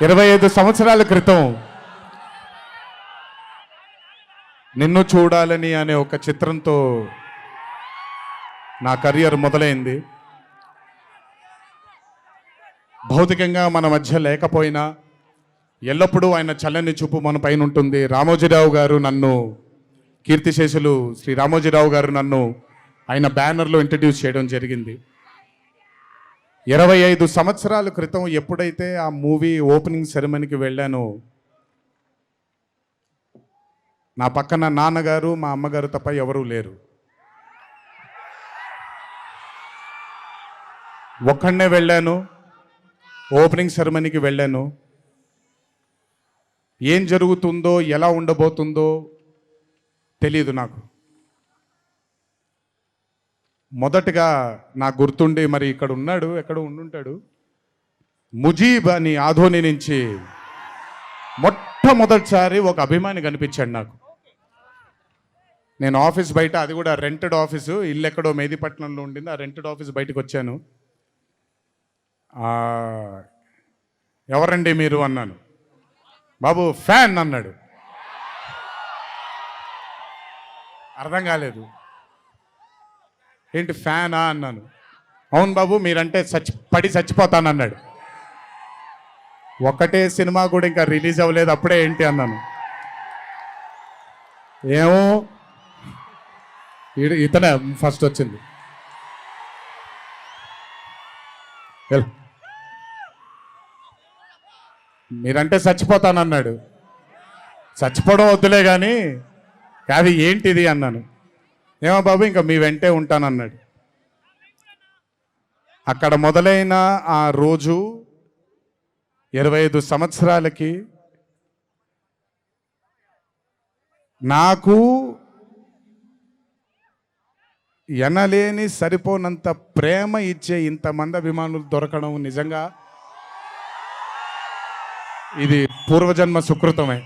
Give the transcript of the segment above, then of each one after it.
25 సంవత్సరాల క్రితం నిన్ను చూడాలని అనే ఒక చిత్రంతో నా కెరియర్ మొదలైంది. భౌతికంగా మన మధ్య లేకపోయినా ఎల్లప్పుడూ ఆయన చల్లని చూపు మన పైన ఉంటుంది. రామోజీరావు గారు నన్ను, కీర్తిశేషులు శ్రీ రామోజీరావు గారు నన్ను ఆయన బ్యానర్లో ఇంట్రడ్యూస్ చేయడం జరిగింది. 25 సంవత్సరాల క్రితం ఎప్పుడైతే ఆ మూవీ ఓపెనింగ్ సెరమనీకి వెళ్ళానో, నా పక్కన నాన్నగారు మా అమ్మగారు తప్ప ఎవరూ లేరు. ఒక్కడనే వెళ్ళాను, ఓపెనింగ్ సెరమనీకి వెళ్ళాను. ఏం జరుగుతుందో ఎలా ఉండబోతుందో తెలియదు నాకు. మొదటగా నాకు గుర్తుండి, మరి ఇక్కడ ఉన్నాడు, ఎక్కడ ఉండుంటాడు, ముజీబ్ అని ఆధోని నుంచి మొట్టమొదటిసారి ఒక అభిమాని కనిపించాడు నాకు. నేను ఆఫీస్ బయట, అది కూడా రెంటెడ్ ఆఫీసు, ఇల్లు ఎక్కడో మేదీపట్నంలో ఉండింది, ఆ రెంటెడ్ ఆఫీస్ బయటకు వచ్చాను. ఎవరండి మీరు అన్నాను. బాబు ఫ్యాన్ అన్నాడు. అర్థం కాలేదు. ఏంటి ఫ్యానా అన్నాను. అవును బాబు, మీరంటే పడి చచ్చిపోతానన్నాడు. ఒకటే సినిమా కూడా ఇంకా రిలీజ్ అవ్వలేదు, అప్పుడే ఏంటి అన్నాను. ఏమో ఇతనే ఫస్ట్ వచ్చింది. మీరంటే చచ్చిపోతానన్నాడు. చచ్చిపోవడం వద్దులే కానీ కాదు ఏంటిది అన్నాను. ఏమో బాబు ఇంకా మీ వెంటే ఉంటానన్నాడు. అక్కడ మొదలైన ఆ రోజు 25 సంవత్సరాలకి నాకు ఎనలేని సరిపోనంత ప్రేమ ఇచ్చే ఇంతమంది అభిమానులు దొరకడం నిజంగా ఇది పూర్వజన్మ సుకృతమే.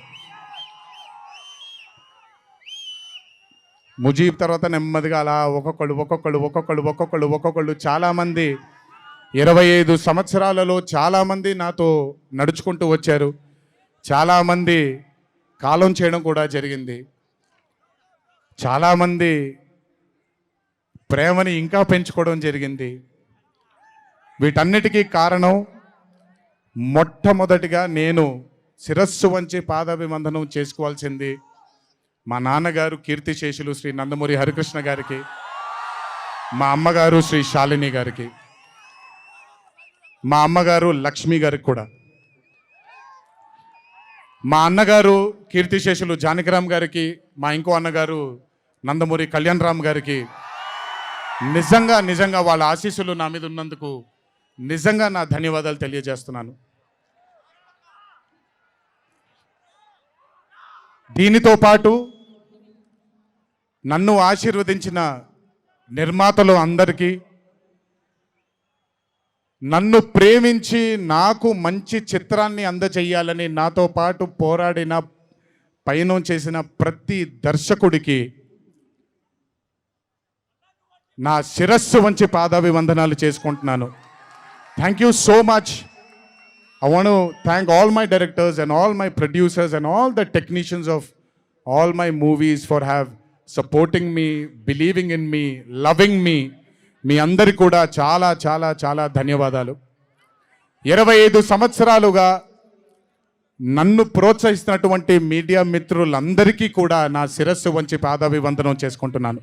ముజీబ్ తర్వాత నెమ్మదిగా అలా ఒక్కొక్కళ్ళు చాలామంది 25 సంవత్సరాలలో చాలామంది నాతో నడుచుకుంటూ వచ్చారు. చాలామంది కాలం చేయడం కూడా జరిగింది. చాలామంది ప్రేమని ఇంకా పెంచుకోవడం జరిగింది. వీటన్నిటికీ కారణం మొట్టమొదటిగా నేను శిరస్సు వంచి పాదాభివందనం చేసుకోవాల్సింది మా నాన్నగారు కీర్తిశేషులు శ్రీ నందమూరి హరికృష్ణ గారికి, మా అమ్మగారు శ్రీ శాలిని గారికి, మా అమ్మగారు లక్ష్మి గారికి కూడా, మా అన్నగారు కీర్తిశేషులు జానకిరామ్ గారికి, మా ఇంకో అన్నగారు నందమూరి కళ్యాణ్ రామ్ గారికి నిజంగా వాళ్ళ ఆశీస్సులు నా మీద ఉన్నందుకు నిజంగా నా ధన్యవాదాలు తెలియజేస్తున్నాను. దీనితో పాటు నన్ను ఆశీర్వదించిన నిర్మాతలు అందరికీ, నన్ను ప్రేమించి నాకు మంచి చిత్రాన్ని అందజేయాలని నాతో పాటు పోరాడిన, పయనం చేసిన ప్రతి దర్శకుడికి నా శిరస్సు వంచి పాదాభివందనాలు చేసుకుంటున్నాను. Thank you so much. I want to thank all my directors and all my producers and all the technicians of all my movies for supporting me, believing in me, loving me. మీ అందరికీ కూడా చాలా చాలా చాలా ధన్యవాదాలు. 25 సంవత్సరాలుగా నన్ను ప్రోత్సహిస్తున్నటువంటి media మిత్రులందరికీ కూడా నా శిరస్సు వంచి పాదాభివందనం చేసుకుంటున్నాను.